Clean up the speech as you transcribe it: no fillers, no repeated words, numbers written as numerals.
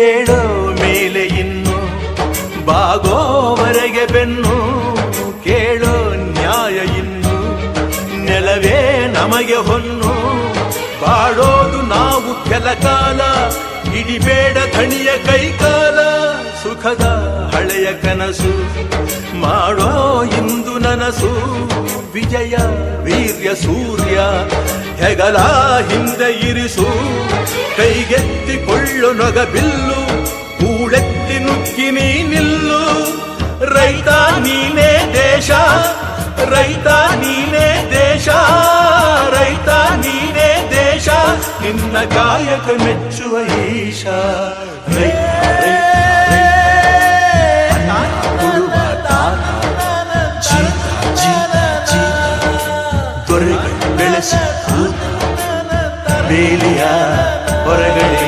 ಏಳೋ ಮೇಲೆ ಇನ್ನು ಬಾಗೋವರೆಗೆ ಬೆನ್ನು ಕೇಳೋ ನ್ಯಾಯ ಇನ್ನು ನೆಲವೇ ನಮಗೆ ಹೊನ್ನು ಬಾಳೋದು ನಾವು ಕೆಲ ಕಾಲ ಹಿಡಿಬೇಡ ಧಣಿಯ ಕೈಕಾಲ ಸುಖದ ಹಳೆಯ ಕನಸು ಮಾಡೋ ಇಂದು ನನಸು ವಿಜಯ ವೀರ್ಯ ಸೂರ್ಯ ಹೆಗಲ ಹಿಂದೆ ಇರಿಸು ಕೈಗೆತ್ತಿಕೊಳ್ಳು ನೊಗ ಬಿಲ್ಲು ಕೂಳೆತ್ತಿ ನುಗ್ಗಿ ನೀ ನಿಲ್ಲು ರೈತ ನೀನೇ ದೇಶ ರೈತ ನೀನೇ ದೇಶ ರೈತ ನೀನೇ ದೇಶ ನಿನ್ನ ಕಾಯಕ ಮೆಚ್ಚುವ ಈಶ ದೊರೆಗಳು ಬೆಳೆಸಿ ಬೇಲಿಯ ಹೊರಗಡೆ